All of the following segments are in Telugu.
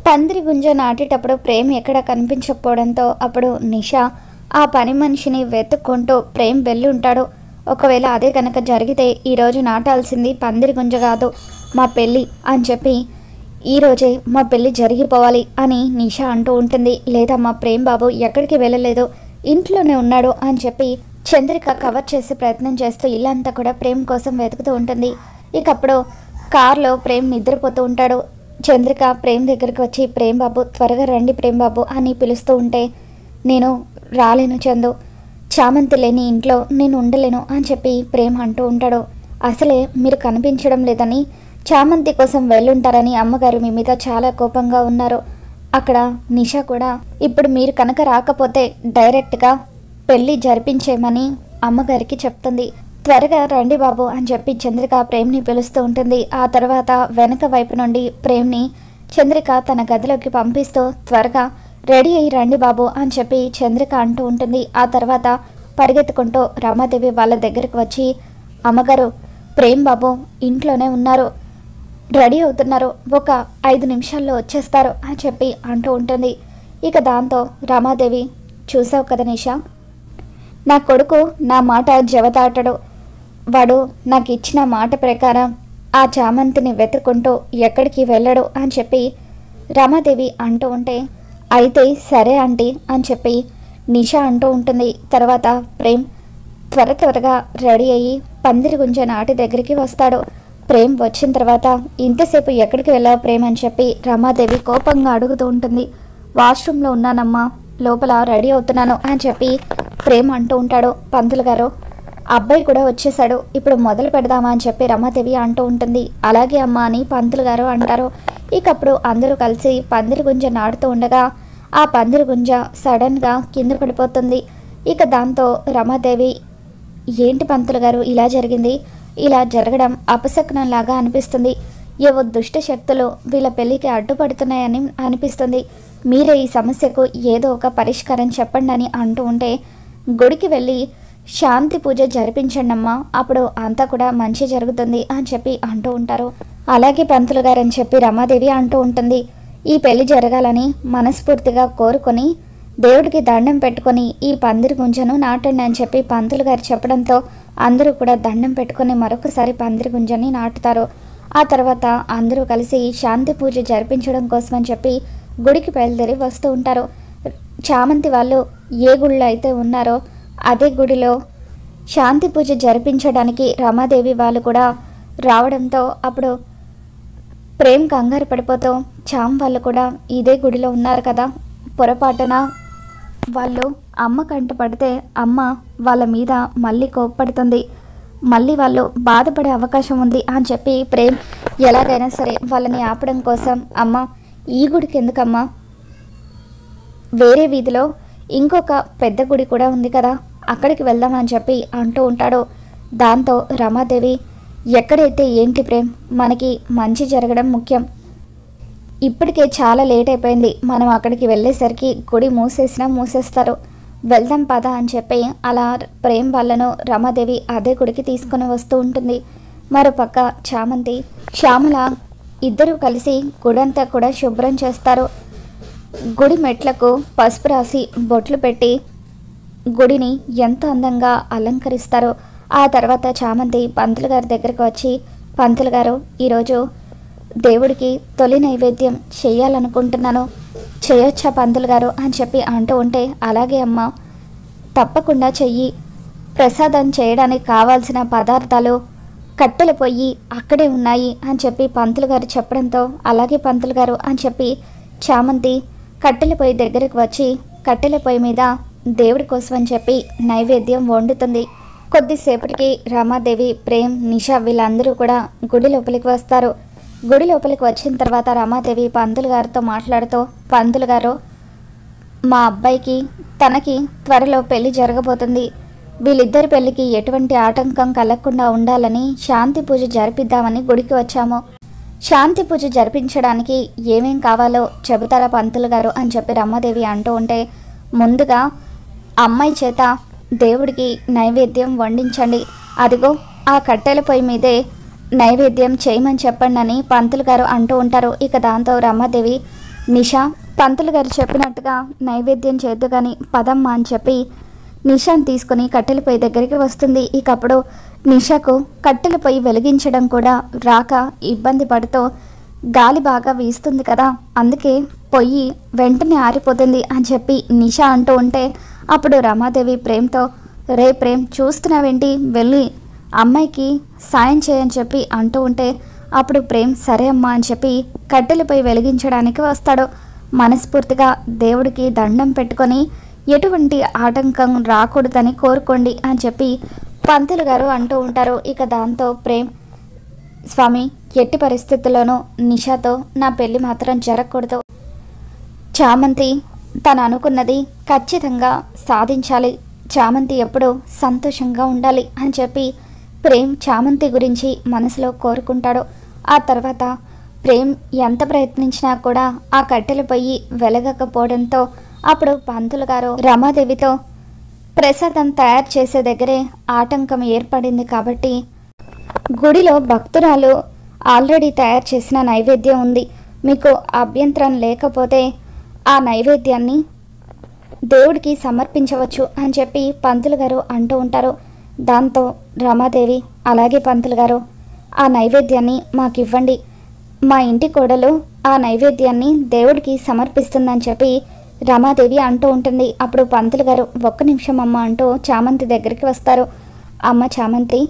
పందిరి గుంజ నాటేటప్పుడు ప్రేమ్ ఎక్కడ కనిపించకపోవడంతో అప్పుడు నిషా ఆ పని మనిషిని వెతుక్కుంటూ ప్రేమ్ వెళ్ళి ఉంటాడు. ఒకవేళ అదే కనుక జరిగితే ఈరోజు నాటాల్సింది పందిరి గుంజ కాదు, మా పెళ్ళి అని చెప్పి ఈరోజే మా పెళ్ళి జరిగిపోవాలి అని నిషా అంటూ ఉంటుంది. లేదా మా ప్రేమ్ బాబు ఎక్కడికి వెళ్ళలేదు, ఇంట్లోనే ఉన్నాడు అని చెప్పి చంద్రిక కవర్ చేసే ప్రయత్నం చేస్తూ ఇల్లంతా కూడా ప్రేమ్ కోసం వెతుకుతూ ఉంటుంది. ఇకప్పుడు కార్లో ప్రేమ్ నిద్రపోతూ ఉంటాడు. చంద్రిక ప్రేమ్ దగ్గరికి వచ్చి ప్రేమ్ బాబు త్వరగా రండి ప్రేమ్ బాబు అని పిలుస్తూ ఉంటే, నేను రాలేను చందు, చామంతి లేని ఇంట్లో నేను ఉండలేను అని చెప్పి ప్రేమ్ అంటూ ఉంటాడు. అసలే మీరు కనిపించడం లేదని చామంతి కోసం వెళ్ళుంటారని అమ్మగారు మీ మీద చాలా కోపంగా ఉన్నారు. అక్కడ నిషా కూడా ఇప్పుడు మీరు కనుక రాకపోతే డైరెక్ట్గా పెళ్ళి జరిపించేయమని అమ్మగారికి చెప్తుంది. త్వరగా రండి బాబు అని చెప్పి చంద్రిక ప్రేమ్ని పిలుస్తూ ఉంటుంది. ఆ తర్వాత వెనక వైపు నుండి ప్రేమ్ని చంద్రిక తన గదిలోకి పంపిస్తూ త్వరగా రెడీ అయ్యి రండి బాబు అని చెప్పి చంద్రిక అంటూ ఉంటుంది. ఆ తర్వాత పరిగెత్తుకుంటూ రమాదేవి వాళ్ళ దగ్గరకు వచ్చి, అమ్మగారు ప్రేమ్ బాబు ఇంట్లోనే ఉన్నారు, రెడీ అవుతున్నారు, ఒక 5 నిమిషాల్లో వచ్చేస్తారు అని చెప్పి అంటూ ఉంటుంది. ఇక దాంతో రమాదేవి, చూసావు కదా నిషా, నా కొడుకు నా మాట జవదాటడు, వాడు నాకు ఇచ్చిన మాట ప్రకారం ఆ చామంతిని వెతుక్కుంటూ ఎక్కడికి వెళ్ళడు అని చెప్పి రమాదేవి అంటూ ఉంటే, అయితే సరే ఆంటీ అని చెప్పి నిషా అంటూ ఉంటుంది. తర్వాత ప్రేమ్ త్వరగా రెడీ అయ్యి పందిరి గుంజ నాటి దగ్గరికి వస్తాడు. ప్రేమ్ వచ్చిన తర్వాత ఇంతసేపు ఎక్కడికి వెళ్ళావు ప్రేమ్ అని చెప్పి రమాదేవి కోపంగా అడుగుతూ ఉంటుంది. వాష్రూమ్లో ఉన్నానమ్మా, లోపల రెడీ అవుతున్నాను అని చెప్పి ప్రేమ్ అంటూ ఉంటాడు. పంతులు గారు అబ్బాయి కూడా వచ్చేసాడు, ఇప్పుడు మొదలు పెడదామా అని చెప్పి రమాదేవి అంటూ ఉంటుంది. అలాగే అమ్మ అని పంతులు గారు అంటారు. ఇకప్పుడు అందరూ కలిసి పందిరి గుంజ నాటుతూ ఉండగా ఆ పందిరి గుంజ సడన్గా కింద పడిపోతుంది. ఇక దాంతో రమాదేవి, ఏంటి పంతులు గారు ఇలా జరిగింది, ఇలా జరగడం అపశకునంలాగా అనిపిస్తుంది, ఏవో దుష్ట శక్తులు వీళ్ళ పెళ్ళికి అడ్డుపడుతున్నాయని అనిపిస్తుంది, మీరే ఈ సమస్యకు ఏదో ఒక పరిష్కారం చెప్పండి అని అంటూ ఉంటే, గుడికి వెళ్ళి శాంతి పూజ జరిపించండి అమ్మా, అప్పుడు అంతా కూడా మంచి జరుగుతుంది అని చెప్పి అంటూ ఉంటారు. అలాగే పంతులు గారు అని చెప్పి రమాదేవి అంటూ ఉంటుంది. ఈ పెళ్లి జరగాలని మనస్ఫూర్తిగా కోరుకొని దేవుడికి దండం పెట్టుకొని ఈ పందిరి గుంజను నాటండి అని చెప్పి పంతులు గారు చెప్పడంతో అందరూ కూడా దండం పెట్టుకొని మరొకసారి పందిరి గుంజని నాటుతారు. ఆ తర్వాత అందరూ కలిసి శాంతి పూజ జరిపించడం కోసం అని చెప్పి గుడికి బయలుదేరి వస్తూ ఉంటారు. చామంతి వాళ్ళు ఏ గుడిలో అయితే ఉన్నారో అదే గుడిలో శాంతి పూజ జరిపించడానికి రమాదేవి వాళ్ళు కూడా రావడంతో అప్పుడు ప్రేమ్ కంగారు పడిపోతూ, చామ్ వాళ్ళు కూడా ఇదే గుడిలో ఉన్నారు కదా, పొరపాటున వాళ్ళు అమ్మ కంట పడితే అమ్మ వాళ్ళ మీద మళ్ళీ కోప్పడుతుంది, మళ్ళీ వాళ్ళు బాధపడే అవకాశం ఉంది అని చెప్పి ప్రేమ్ ఎలాగైనా సరే వాళ్ళని ఆపడం కోసం, అమ్మ ఈ గుడికి ఎందుకమ్మా, వేరే వీధిలో ఇంకొక పెద్ద గుడి కూడా ఉంది కదా, అక్కడికి వెళ్దామని చెప్పి అంటూ ఉంటాడు. దాంతో రమాదేవి, ఎక్కడైతే ఏంటి ప్రేమ్, మనకి మంచి జరగడం ముఖ్యం, ఇప్పటికే చాలా లేట్ అయిపోయింది, మనం అక్కడికి వెళ్ళేసరికి గుడి మూసేస్తారు, వెళ్దాం పద అని చెప్పి అలా ప్రేమ్ వాళ్ళను రమాదేవి అదే గుడికి తీసుకొని వస్తూ ఉంటుంది. మరోపక్క చామంతి శ్యామల ఇద్దరూ కలిసి గుడంతా కూడా శుభ్రం చేస్తారు. గుడి మెట్లకు పసుపు రాసి బొట్లు పెట్టి గుడిని ఎంతో అందంగా అలంకరిస్తారు. ఆ తర్వాత చామంతి పంతులు గారి దగ్గరకు వచ్చి, పంతులు గారు ఈరోజు దేవుడికి తొలి నైవేద్యం చేయాలనుకుంటున్నాను, చేయొచ్చా పంతులు గారు అని చెప్పి అంటూ ఉంటే, అలాగే అమ్మ తప్పకుండా చెయ్యి, ప్రసాదం చేయడానికి కావాల్సిన పదార్థాలు కట్టెల పొయ్యి అక్కడే ఉన్నాయి అని చెప్పి పంతులు గారు చెప్పడంతో, అలాగే పంతులు గారు అని చెప్పి చామంతి కట్టెల పొయ్యి దగ్గరికి వచ్చి కట్టెల పొయ్యి మీద దేవుడి కోసం అని చెప్పి నైవేద్యం వండుతుంది. కొద్దిసేపటికి రమాదేవి, ప్రేమ్, నిషా వీళ్ళందరూ కూడా గుడి లోపలికి వస్తారు. గుడి లోపలికి వచ్చిన తర్వాత రమాదేవి పంతులు గారితో మాట్లాడుతూ, పంతులు గారు మా అబ్బాయికి తనకి త్వరలో పెళ్లి జరగబోతుంది, వీళ్ళిద్దరి పెళ్లికి ఎటువంటి ఆటంకం కలగకుండా ఉండాలని శాంతి పూజ జరిపిద్దామని గుడికి వచ్చాము, శాంతి పూజ జరిపించడానికి ఏమేం కావాలో చెబుతారా పంతులు గారు అని చెప్పి రమాదేవి అంటూ ఉంటే, ముందుగా అమ్మాయి చేత దేవుడికి నైవేద్యం వండించండి, అదిగో ఆ కట్టెల పొయ్యి మీదే నైవేద్యం చేయమని చెప్పండి అని పంతులు గారు అంటూ ఉంటారు. ఇక దాంతో రమాదేవి నిషా పంతులు గారు చెప్పినట్టుగా నైవేద్యం చేద్దు కానీ పదమ్మా అని చెప్పి నిషాని తీసుకుని కట్టెల పొయ్యి దగ్గరికి వస్తుంది. ఇకప్పుడు నిషాకు కట్టెల పొయ్యి వెలిగించడం కూడా రాక ఇబ్బంది పడుతూ గాలి బాగా వీస్తుంది కదా, అందుకే పొయ్యి వెంటనే ఆరిపోతుంది అని చెప్పి నిషా అంటూ ఉంటే అప్పుడు రమాదేవి ప్రేమ్తో, రే ప్రేమ్ చూస్తున్నావేంటి, వెళ్ళి అమ్మాయికి సాయం చేయని చెప్పి అంటూ ఉంటే అప్పుడు ప్రేమ్ సరే అమ్మా అని చెప్పి కట్టెలపై వెలిగించడానికి వస్తాడు. మనస్ఫూర్తిగా దేవుడికి దండం పెట్టుకొని ఎటువంటి ఆటంకం రాకూడదని కోరుకోండి అని చెప్పి పంతులు గారు అంటూ ఉంటారు. ఇక దాంతో ప్రేమ్, స్వామి ఎట్టి పరిస్థితుల్లోనూ నిషాతో నా పెళ్ళి మాత్రం జరగకూడదు, చామంతి తను అనుకున్నది ఖచ్చితంగా సాధించాలి, చామంతి ఎప్పుడూ సంతోషంగా ఉండాలి అని చెప్పి ప్రేమ్ చామంతి గురించి మనసులో కోరుకుంటాడు. ఆ తర్వాత ప్రేమ్ ఎంత ప్రయత్నించినా కూడా ఆ కట్టెల పొయ్యి వెలగకపోవడంతో అప్పుడు పంతులు గారు రమాదేవితో, ప్రసాదం తయారు చేసే దగ్గరే ఆటంకం ఏర్పడింది కాబట్టి గుడిలో భక్తురాలు ఆల్రెడీ తయారు చేసిన నైవేద్యం ఉంది, మీకు అభ్యంతరం లేకపోతే ఆ నైవేద్యాన్ని దేవుడికి సమర్పించవచ్చు అని చెప్పి పంతులు గారు అంటూ ఉంటారు. దాంతో రమాదేవి, అలాగే పంతులు గారు ఆ నైవేద్యాన్ని మాకు ఇవ్వండి, మా ఇంటి కోడలు ఆ నైవేద్యాన్ని దేవుడికి సమర్పిస్తుందని చెప్పి రమాదేవి అంటూ ఉంటుంది. అప్పుడు పంతులు గారు, ఒక్క నిమిషం అమ్మ అంటూ చామంతి దగ్గరికి వస్తారు. అమ్మ చామంతి,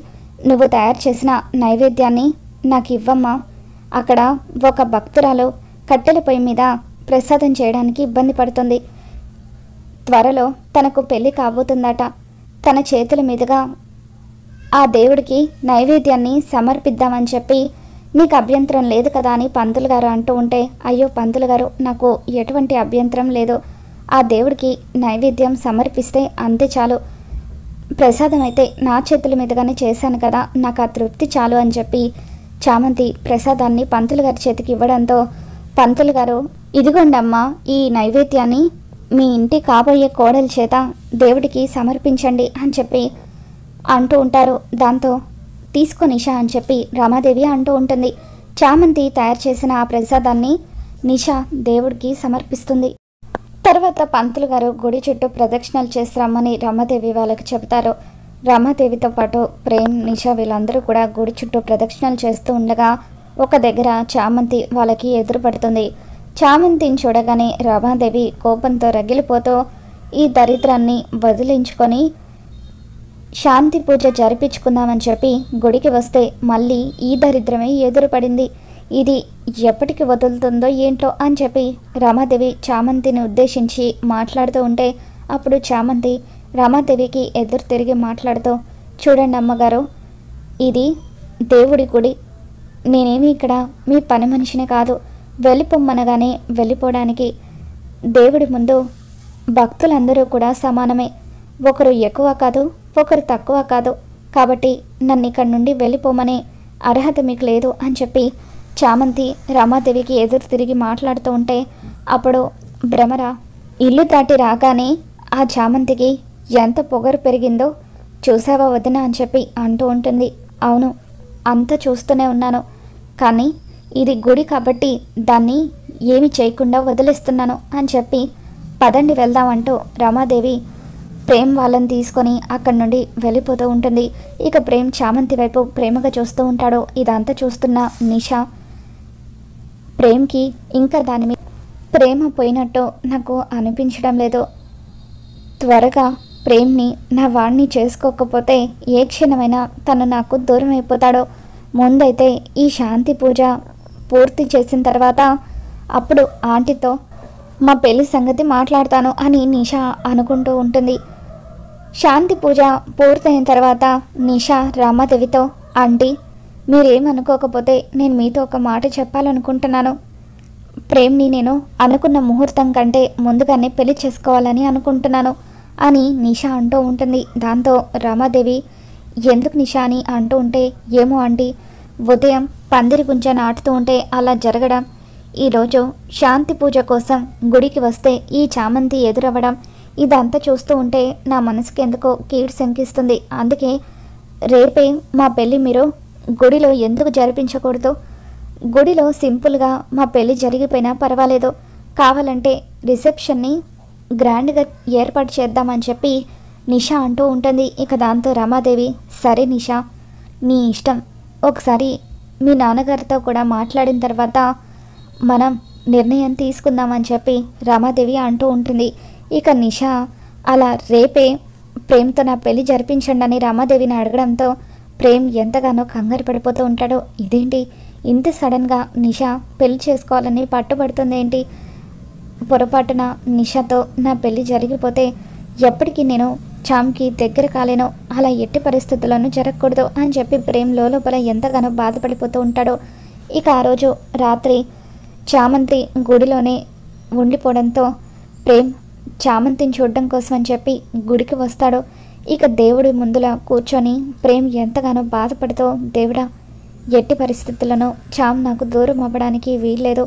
నువ్వు తయారు చేసిన నైవేద్యాన్ని నాకు ఇవ్వమ్మా, అక్కడ ఒక భక్తురాలు కట్టెల పొయ్యి మీద ప్రసాదం చేయడానికి ఇబ్బంది పడుతుంది, త్వరలో తనకు పెళ్ళి కాబోతుందట, తన చేతుల మీదుగా ఆ దేవుడికి నైవేద్యాన్ని సమర్పిద్దామని చెప్పి నీకు అభ్యంతరం లేదు కదా అని పంతులు గారు అంటూ ఉంటే, అయ్యో పంతులు గారు నాకు ఎటువంటి అభ్యంతరం లేదు, ఆ దేవుడికి నైవేద్యం సమర్పిస్తే అంతే చాలు, ప్రసాదం అయితే నా చేతుల మీదుగానే చేశాను కదా, నాకు ఆ తృప్తి చాలు అని చెప్పి చామంతి ప్రసాదాన్ని పంతులు గారి చేతికి ఇవ్వడంతో పంతులు గారు, ఇదిగోండమ్మా ఈ నైవేద్యాన్ని మీ ఇంటి కాబోయే కోడలి చేత దేవుడికి సమర్పించండి అని చెప్పి అంటూ ఉంటారు. దాంతో తీసుకో నిషా అని చెప్పి రమాదేవి అంటూ ఉంటుంది. చామంతి తయారు చేసిన ఆ ప్రసాదాన్ని నిషా దేవుడికి సమర్పిస్తుంది. తర్వాత పంతులు గారు గుడి చుట్టూ ప్రదక్షిణలు చేస్తామని రమాదేవి వాళ్ళకి చెబుతారు. రమాదేవితో పాటు ప్రేమ్, నిషా వీళ్ళందరూ కూడా గుడి చుట్టూ ప్రదక్షిణలు చేస్తూ ఉండగా ఒక దగ్గర చామంతి వాళ్ళకి ఎదురుపడుతుంది. చామంతిని చూడగానే రమాదేవి కోపంతో రగిలిపోతూ ఈ దరిద్రాన్ని వదిలించుకొని శాంతి పూజ జరిపించుకుందామని చెప్పి గుడికి వస్తే మళ్ళీ ఈ దరిద్రమే ఎదురుపడింది, ఇది ఎప్పటికి వదులుతుందో ఏంటో అని చెప్పి రమాదేవి చామంతిని ఉద్దేశించి మాట్లాడుతూ ఉంటే అప్పుడు చామంతి రమాదేవికి ఎదురు తిరిగి మాట్లాడుతూ, చూడండి అమ్మగారు, ఇది దేవుడి గుడి, నేనేమి ఇక్కడ మీ పని మనిషిని కాదు, వెళ్ళిపోమ్మనగానే వెళ్ళిపోవడానికి, దేవుడి ముందు భక్తులందరూ కూడా సమానమే, ఒకరు ఎక్కువ కాదు ఒకరు తక్కువ కాదు, కాబట్టి నన్ను ఇక్కడి నుండి వెళ్ళిపోమనే అర్హత మీకు లేదు అని చెప్పి చామంతి రమాదేవికి ఎదురు తిరిగి మాట్లాడుతూ ఉంటే అప్పుడు భ్రమర ఇల్లు దాటి రాగానే ఆ చామంతికి ఎంత పొగరు పెరిగిందో చూసావా వదిన అని చెప్పి అంటూ ఉంటుంది. అవును, అంతా చూస్తూనే ఉన్నాను, కానీ ఇది గుడి కాబట్టి దాన్ని ఏమి చేయకుండా వదిలేస్తున్నాను అని చెప్పి పదండి వెళ్దామంటూ రమాదేవి ప్రేమ్ వాళ్ళని తీసుకొని అక్కడి నుండి వెళ్ళిపోతూ ఉంటుంది. ఇక ప్రేమ్ చామంతి వైపు ప్రేమగా చూస్తూ ఉంటాడు. ఇదంతా చూస్తున్న నిషా ప్రేమ్కి ఇంకా దాని మీద ప్రేమ పోయినట్టు నాకు అనిపించడం లేదు, త్వరగా ప్రేమ్ని నా వాడిని చేసుకోకపోతే ఏ క్షణమైనా తను నాకు దూరం అయిపోతాడో, ముందైతే ఈ శాంతి పూజ పూర్తి చేసిన తర్వాత అప్పుడు ఆంటీతో మా పెళ్లి సంగతి మాట్లాడతాను అని నిషా అనుకుంటూ ఉంటుంది. శాంతి పూజ పూర్తయిన తర్వాత నిషా రామాదేవితో, ఆంటీ మీరేమనుకోకపోతే నేను మీతో ఒక మాట చెప్పాలనుకుంటున్నాను, ప్రేమ్ని నేను అనుకున్న ముహూర్తం కంటే ముందుగానే పెళ్లి చేసుకోవాలని అనుకుంటున్నాను అని నిషా అంటూ ఉంటుంది. దాంతో రామాదేవి ఎందుకు నిషా అని అంటూ ఉంటే, ఏమో ఆంటీ, ఉదయం పందిరి గుంజ నాటుతూ ఉంటే అలా జరగడం, ఈరోజు శాంతి పూజ కోసం గుడికి వస్తే ఈ చామంతి ఎదురవ్వడం, ఇదంతా చూస్తూ ఉంటే నా మనసుకి ఎందుకో కీడు శంకిస్తుంది, అందుకే రేపే మా పెళ్ళి మీరు గుడిలో ఎందుకు జరిపించకూడదు, గుడిలో సింపుల్గా మా పెళ్ళి జరిగిపోయినా పర్వాలేదు, కావాలంటే రిసెప్షన్ని గ్రాండ్గా ఏర్పాటు చేద్దామని చెప్పి నిషా అంటూ ఉంటుంది. ఇక దాంతో రమాదేవి, సరే నిషా నీ ఇష్టం, ఒకసారి మీ నాన్నగారితో కూడా మాట్లాడిన తర్వాత మనం నిర్ణయం తీసుకుందామని చెప్పి రమాదేవి అంటూ ఉంటుంది. ఇక నిషా అలా రేపే ప్రేమ్తో నా పెళ్లి జరిపించండి అని రమాదేవిని అడగడంతో ప్రేమ్ ఎంతగానో కంగారు పడిపోతూ ఉంటాడు. ఇదేంటి ఇంత సడన్గా నిషా పెళ్లి చేసుకోవాలని పట్టుబడుతుంది ఏంటి? పొరపాటున నిషాతో నా పెళ్లి జరిగిపోతే ఎప్పటికీ నేను చామ్కి దగ్గర కాలేను, అలా ఎట్టి పరిస్థితుల్లోనూ జరగకూడదు అని చెప్పి ప్రేమ్ లోపల ఎంతగానో బాధపడిపోతూ ఉంటాడో. ఇక ఆ రోజు రాత్రి చామంతి గుడిలోనే ఉండిపోవడంతో ప్రేమ్ చామంతిని చూడడం కోసం అని చెప్పి గుడికి వస్తాడు. ఇక దేవుడి ముందులా కూర్చొని ప్రేమ్ ఎంతగానో బాధపడుతూ, దేవుడా ఎట్టి పరిస్థితులను చామ్ నాకు దూరం అవ్వడానికి వీల్లేదు,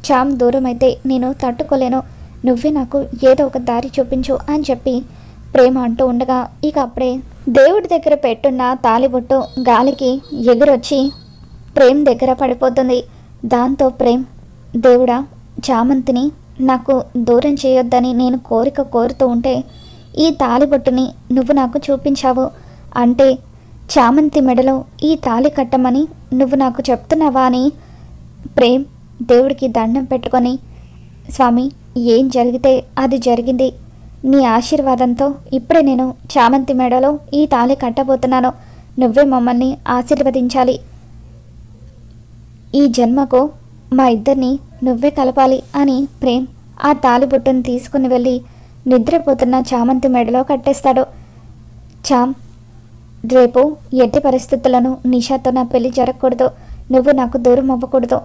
చామ్ దూరం అయితే నేను తట్టుకోలేను, నువ్వే నాకు ఏదో ఒక దారి చూపించు అని చెప్పి ప్రేమ అంటూ ఉండగా ఇక అప్పుడే దేవుడి దగ్గర పెట్టున్న తాలిబొట్టు గాలికి ఎగురొచ్చి ప్రేమ్ దగ్గర పడిపోతుంది. దాంతో ప్రేమ్, దేవుడా చామంతిని నాకు దూరం చేయొద్దని నేను కోరిక కోరుతూ ఉంటే ఈ తాలిబొట్టుని నువ్వు నాకు చూపించావు, అంటే చామంతి మెడలో ఈ తాలి కట్టమని నువ్వు నాకు చెప్తున్నావా అని ప్రేమ్ దేవుడికి దండం పెట్టుకొని, స్వామి ఏం జరిగితే అది జరిగింది, నీ ఆశీర్వాదంతో ఇప్పుడే నేను చామంతి మెడలో ఈ తాలి కట్టబోతున్నాను, నువ్వే మమ్మల్ని ఆశీర్వదించాలి, ఈ జన్మకు మా ఇద్దరిని నువ్వే కలపాలి అని ప్రేమ్ ఆ తాలిబొట్టును తీసుకుని వెళ్ళి నిద్రపోతున్న చామంతి మెడలో కట్టేస్తాడు. చామ్, రేపు ఎట్టి పరిస్థితులను నిషాతో నా పెళ్లి జరగకూడదు, నువ్వు నాకు దూరం అవ్వకూడదు,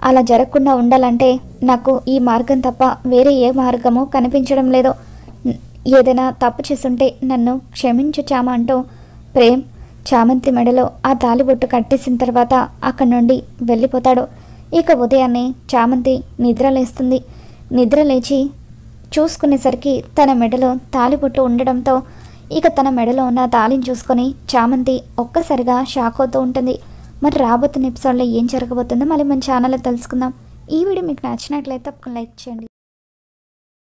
అలా జరగకుండా ఉండాలంటే నాకు ఈ మార్గం తప్ప వేరే ఏ మార్గమో కనిపించడం లేదు, ఏదైనా తప్పు చేసుంటే నన్ను క్షమించు చామ అంటూ ప్రేమ్ చామంతి మెడలో ఆ తాలిబొట్టు కట్టేసిన తర్వాత అక్కడి నుండి వెళ్ళిపోతాడు. ఇక ఉదయాన్నే చామంతి నిద్రలేస్తుంది. నిద్రలేచి చూసుకునేసరికి తన మెడలో తాలిబొట్టు ఉండడంతో ఇక తన మెడలో ఉన్న తాళిని చూసుకొని చామంతి ఒక్కసారిగా షాక్ అవుతూ ఉంటుంది. మరి రాబోతున్న ఎపిసోడ్లో ఏం జరగబోతుందో మళ్ళీ మన ఛానల్లో తెలుసుకుందాం. ఈ వీడియో మీకు నచ్చినట్లయితే తప్పకుండా లైక్ చేయండి.